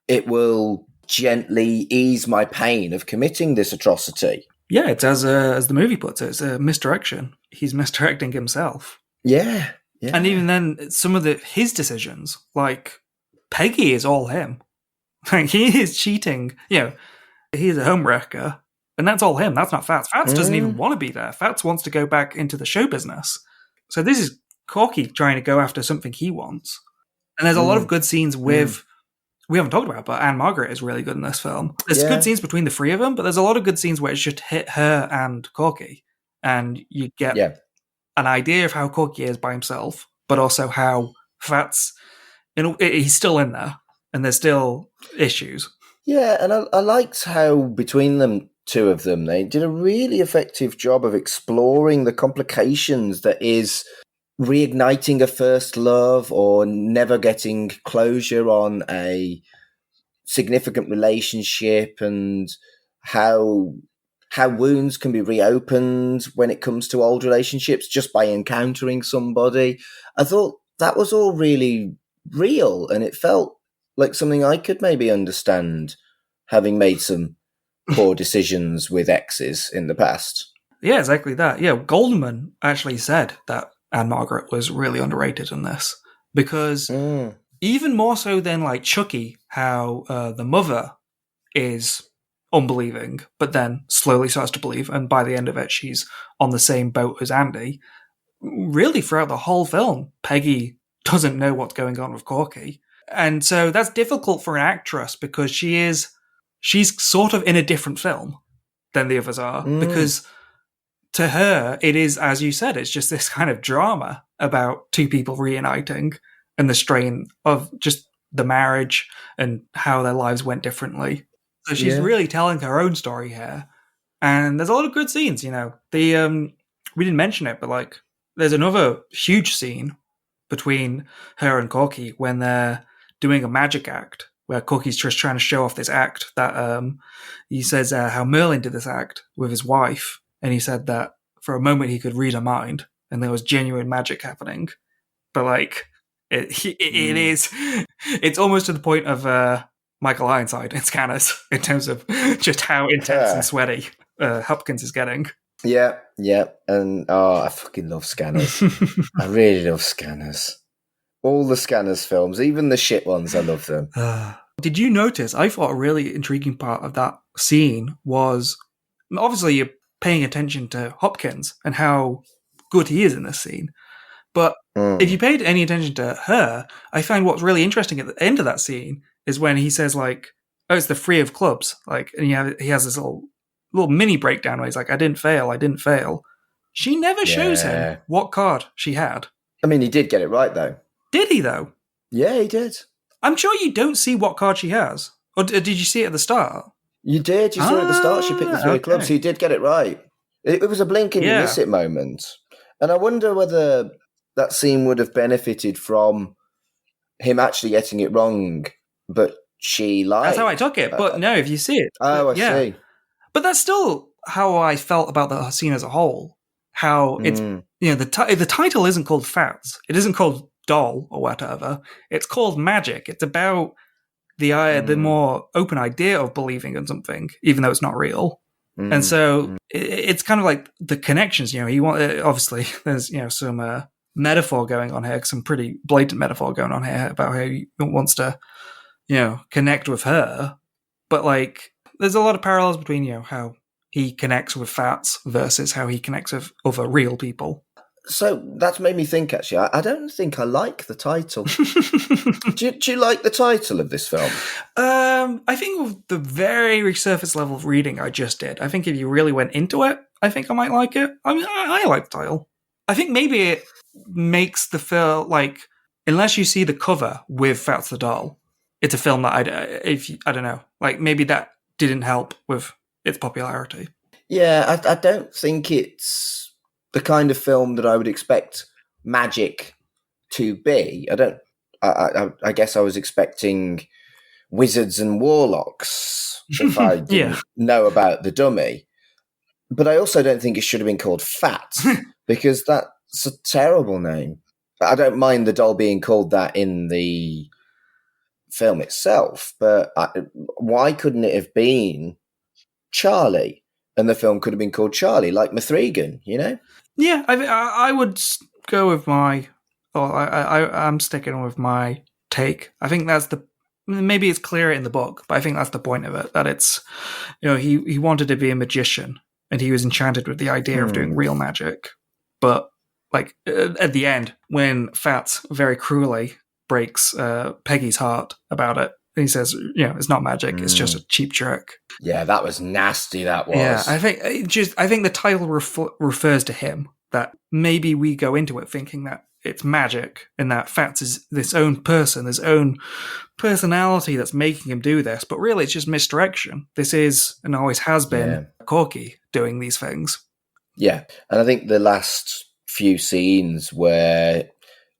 it will gently ease my pain of committing this atrocity. Yeah, it's as the movie puts it, it's a misdirection. He's misdirecting himself. Yeah. And even then, some of his decisions, like Peggy is all him. Like, he is cheating. You know, he's a homewrecker, and that's all him. That's not Fats. Fats doesn't even want to be there. Fats wants to go back into the show business. So this is Corky trying to go after something he wants. And there's a lot of good scenes with, we haven't talked about it, but Anne Margaret is really good in this film. There's good scenes between the three of them, but there's a lot of good scenes where it's just hit her and Corky. And you get an idea of how Corky is by himself, but also how Fats, he's still in there, and there's still issues. Yeah, and I liked how between them, two of them, they did a really effective job of exploring the complications that is reigniting a first love or never getting closure on a significant relationship, and how wounds can be reopened when it comes to old relationships just by encountering somebody. I thought that was all really real, and it felt like something I could maybe understand, having made some poor decisions with exes in the past. Yeah, exactly that. Yeah, Goldman actually said that Anne Margaret was really underrated in this, because even more so than like Chucky, how the mother is unbelieving, but then slowly starts to believe, and by the end of it, she's on the same boat as Andy. Really, throughout the whole film, Peggy doesn't know what's going on with Corky. And so that's difficult for an actress, because she's sort of in a different film than the others are, because to her, it is, as you said, it's just this kind of drama about two people reuniting and the strain of just the marriage and how their lives went differently. So she's really telling her own story here. And there's a lot of good scenes, you know. We didn't mention it, but like there's another huge scene between her and Corky when they're doing a magic act. where Corky's just trying to show off this act that he says how Merlin did this act with his wife, and he said that for a moment he could read her mind, and there was genuine magic happening. But like, it's almost to the point of Michael Ironside in Scanners in terms of just how intense and sweaty Hopkins is getting. Yeah, and I fucking love Scanners. I really love Scanners. All the Scanners films, even the shit ones, I love them. Did you notice, I thought a really intriguing part of that scene was, obviously you're paying attention to Hopkins and how good he is in this scene, but if you paid any attention to her, I find what's really interesting at the end of that scene is when he says like, oh, it's the three of clubs, like, and he has this little mini breakdown where he's like, I didn't fail. She never shows him what card she had. I mean, he did get it right, though. Did he, though? Yeah, he did. I'm sure you don't see what card she has. Or did you see it at the start? You did. You saw it at the start. She picked the three of clubs, so you did get it right. It was a blink and you miss it moment. And I wonder whether that scene would have benefited from him actually getting it wrong, but she lied. That's how I took it. But no, if you see it. Oh, I see. But that's still how I felt about the scene as a whole. How it's, the title isn't called Fats. It isn't called Doll or whatever. It's called Magic. It's about the more open idea of believing in something, even though it's not real. And so it's kind of like the connections, obviously there's, some metaphor going on here, some pretty blatant metaphor going on here about how he wants to, connect with her. But like, there's a lot of parallels between, how he connects with Fats versus how he connects with other real people. So that's made me think, actually, I don't think I like the title. do you like the title of this film? I think with the very surface level of reading I just did, I think if you really went into it, I think I might like it. I mean, I like the title. I think maybe it makes the film, like, unless you see the cover with Fats the Doll, it's a film that I don't know, like maybe that didn't help with its popularity. Yeah, I don't think it's the kind of film that I would expect magic to be. I guess I was expecting wizards and warlocks if I didn't know about the dummy. But I also don't think it should have been called Fats because that's a terrible name. I don't mind the doll being called that in the film itself, but why couldn't it have been Charlie? And the film could have been called Charlie, like Mithrigan, Yeah, I would go with I'm sticking with my take. I think that's maybe it's clearer in the book, but I think that's the point of it, that it's, he wanted to be a magician and he was enchanted with the idea of doing real magic. But like at the end, when Fats very cruelly breaks Peggy's heart about it, he says, it's not magic, it's just a cheap trick. Yeah, that was nasty, that was. Yeah, I think the title refers to him, that maybe we go into it thinking that it's magic and that Fats is this own person, his own personality that's making him do this, but really it's just misdirection. This is, and always has been, Corky doing these things. Yeah, and I think the last few scenes where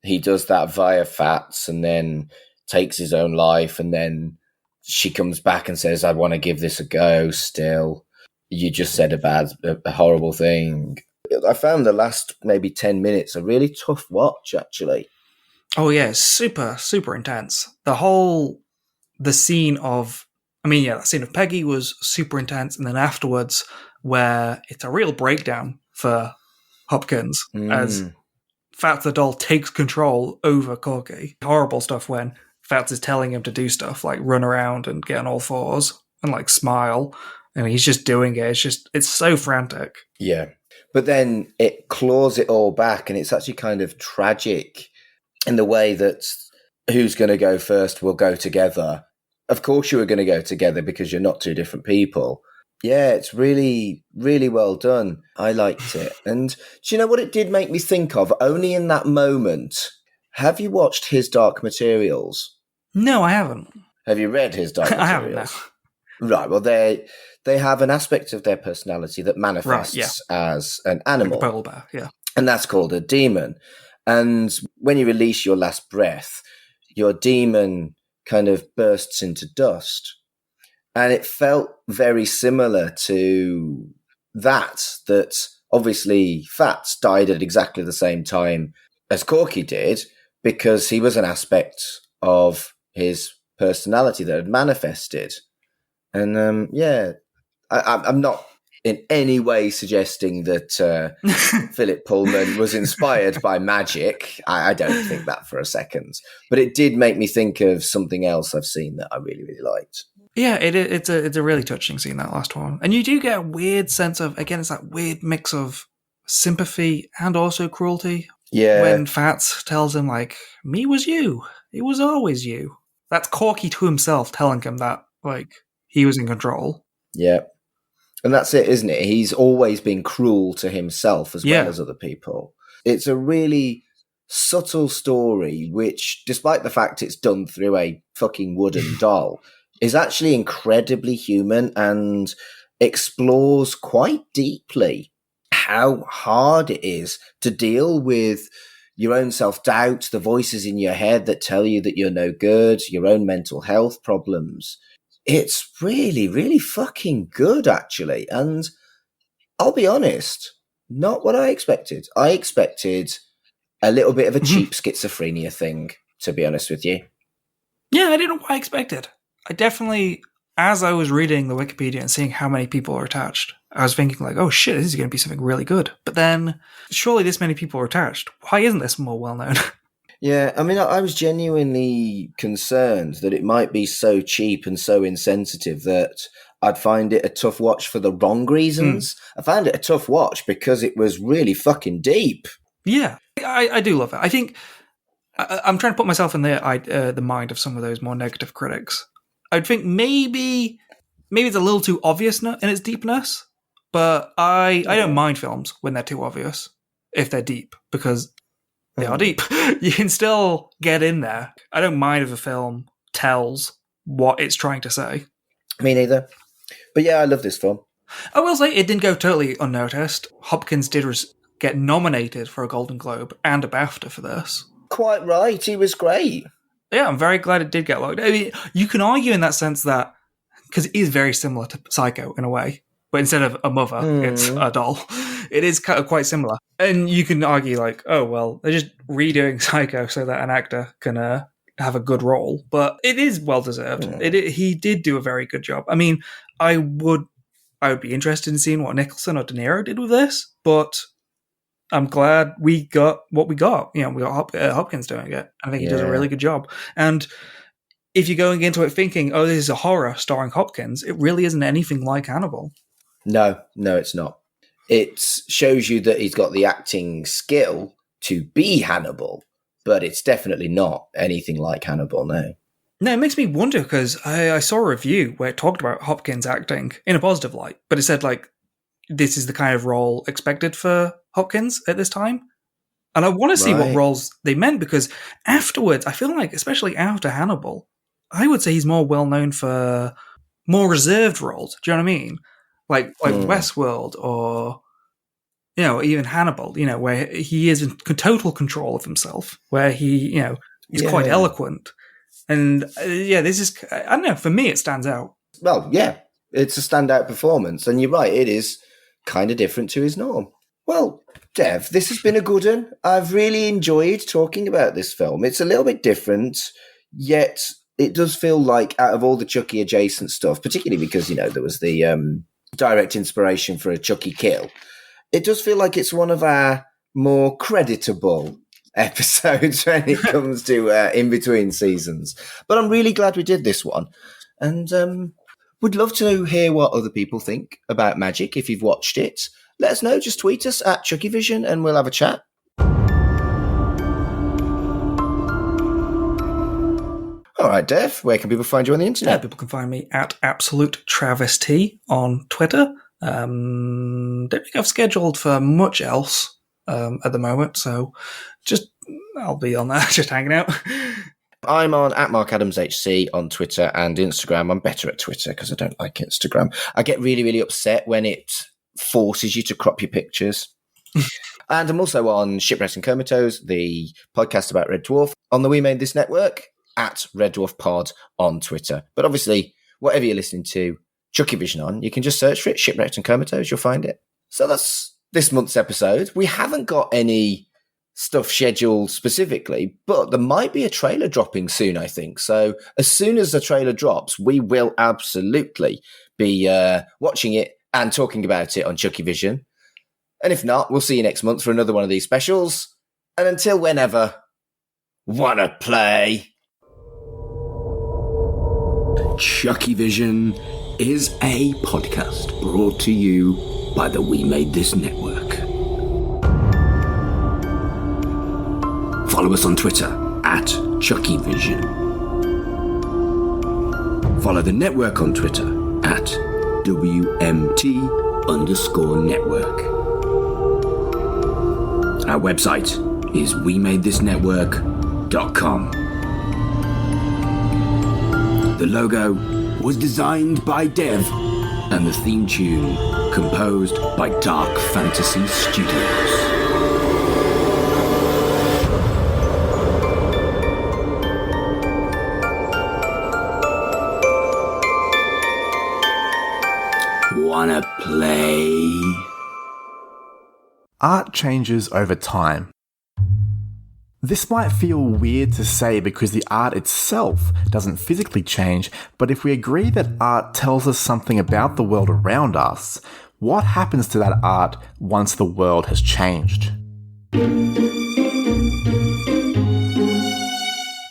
he does that via Fats and then takes his own life, and then she comes back and says, I want to give this a go still. You just said a horrible thing. I found the last maybe 10 minutes a really tough watch, actually. Oh, yeah, super, super intense. The scene of, that scene of Peggy was super intense, and then afterwards, where it's a real breakdown for Hopkins as Fats the doll takes control over Corky. Horrible stuff when Fats is telling him to do stuff like run around and get on all fours and like smile, and he's just doing it. It's so frantic. Yeah. But then it claws it all back, and it's actually kind of tragic in the way that who's going to go first will go together. Of course you were going to go together because you're not two different people. Yeah, it's really, really well done. I liked it. And do you know what it did make me think of? Only in that moment. Have you watched His Dark Materials? No, I haven't. Have you read His Dark Materials? I haven't, no. Right, well, they have an aspect of their personality that manifests as an animal. Like a polar bear, yeah. And that's called a demon. And when you release your last breath, your demon kind of bursts into dust. And it felt very similar to that obviously Fats died at exactly the same time as Corky did, because he was an aspect of his personality that had manifested. And I'm not in any way suggesting that Philip Pullman was inspired by magic. I don't think that for a second. But it did make me think of something else I've seen that I really, really liked. Yeah, it's a really touching scene, that last one. And you do get a weird sense of, again, it's that weird mix of sympathy and also cruelty. Yeah. When Fats tells him, like, me was you. It was always you. That's Corky to himself telling him that, like, he was in control. Yeah. And that's it, isn't it? He's always been cruel to himself as well as other people. It's a really subtle story, which, despite the fact it's done through a fucking wooden doll, is actually incredibly human and explores quite deeply how hard it is to deal with your own self-doubt, the voices in your head that tell you that you're no good, your own mental health problems. It's really, really fucking good, actually. And I'll be honest, not what I expected. I expected a little bit of a cheap schizophrenia thing, to be honest with you. Yeah, I didn't know what I expected. I definitely, as I was reading the Wikipedia and seeing how many people are attached, I was thinking like, oh shit, this is going to be something really good. But then, surely this many people are attached. Why isn't this more well-known? Yeah, I mean, I was genuinely concerned that it might be so cheap and so insensitive that I'd find it a tough watch for the wrong reasons. I found it a tough watch because it was really fucking deep. Yeah, I do love it. I think I'm trying to put myself in the mind of some of those more negative critics. I'd think maybe it's a little too obvious in its deepness, but I don't mind films when they're too obvious if they're deep, because they are deep. You can still get in there. I don't mind if a film tells what it's trying to say. Me neither. But yeah, I love this film. I will say it didn't go totally unnoticed. Hopkins did get nominated for a Golden Globe and a BAFTA for this. Quite right. He was great. Yeah, I'm very glad it did get locked. I mean, you can argue in that sense that, because it is very similar to Psycho in a way, but instead of a mother, it's a doll. It is kind of quite similar. And you can argue like, oh, well, they're just redoing Psycho so that an actor can have a good role. But it is well-deserved. He did do a very good job. I mean, I would be interested in seeing what Nicholson or De Niro did with this, but I'm glad we got what we got. You know, we got Hopkins doing it. I think he does a really good job. And if you're going into it thinking, oh, this is a horror starring Hopkins, it really isn't anything like Hannibal. No, it's not. It shows you that he's got the acting skill to be Hannibal, but it's definitely not anything like Hannibal, no. No, it makes me wonder, because I saw a review where it talked about Hopkins acting in a positive light, but it said, like, this is the kind of role expected for Hopkins at this time. And I want to see what roles they meant, because afterwards, I feel like, especially after Hannibal, I would say he's more well-known for more reserved roles. Do you know what I mean? Like Westworld, or, you know, even Hannibal, you know, where he is in total control of himself, where he, you know, he's quite eloquent. And this is, I don't know, for me it stands out. Well, yeah, it's a standout performance. And you're right, it is kind of different to his norm. Well, Dev, this has been a good one. I've really enjoyed talking about this film. It's a little bit different, yet it does feel like out of all the Chucky adjacent stuff, particularly because, you know, there was the direct inspiration for a Chucky kill, it does feel like it's one of our more creditable episodes when it comes to in between seasons. But I'm really glad we did this one, and would love to hear what other people think about Magic. If you've watched it, let us know. Just tweet us at CHUCKYVISION and we'll have a chat. All right, Dev, where can people find you on the internet? People can find me at Absolute Travesty on Twitter. Don't think I've scheduled for much else at the moment, so I'll be on there, just hanging out. I'm on at MarkAdamsHC on Twitter and Instagram. I'm better at Twitter because I don't like Instagram. I get really, really upset when it forces you to crop your pictures. And I'm also on Shipwrecks and Comatose, the podcast about Red Dwarf, on the We Made This Network. at Red Dwarf Pod on Twitter. But obviously, whatever you're listening to CHUCKYVISION on, you can just search for it, Shipwrecked and Comatose, you'll find it. So that's this month's episode. We haven't got any stuff scheduled specifically, but there might be a trailer dropping soon, I think. So as soon as the trailer drops, we will absolutely be watching it and talking about it on CHUCKYVISION. And if not, we'll see you next month for another one of these specials. And until whenever, wanna play? CHUCKYVISION is a podcast brought to you by the We Made This Network. Follow us on Twitter at CHUCKYVISION. Follow the network on Twitter at WMT_network. Our website is wemadethisnetwork.com. The logo was designed by Dev, and the theme tune composed by Dark Fantasy Studios. Wanna play? Art changes over time. This might feel weird to say because the art itself doesn't physically change, but if we agree that art tells us something about the world around us, what happens to that art once the world has changed?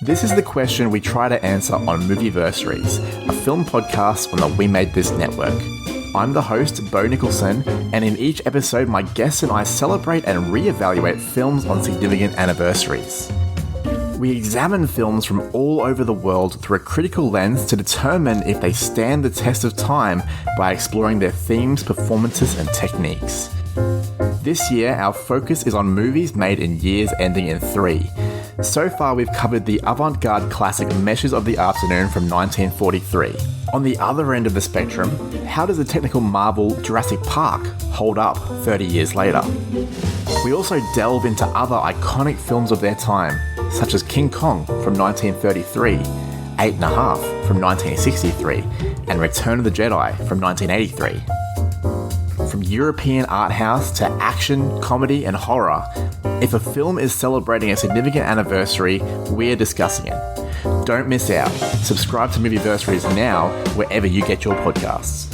This is the question we try to answer on Movieversaries, a film podcast on the We Made This Network. I'm the host, Bo Nicholson, and in each episode, my guests and I celebrate and re-evaluate films on significant anniversaries. We examine films from all over the world through a critical lens to determine if they stand the test of time by exploring their themes, performances, and techniques. This year, our focus is on movies made in years ending in 3. So far, we've covered the avant-garde classic Meshes of the Afternoon from 1943. On the other end of the spectrum, how does the technical marvel Jurassic Park hold up 30 years later? We also delve into other iconic films of their time, such as King Kong from 1933, 8.5 from 1963, and Return of the Jedi from 1983. From European art house to action, comedy, and horror, if a film is celebrating a significant anniversary, we're discussing it. Don't miss out. Subscribe to Movieversaries now, wherever you get your podcasts.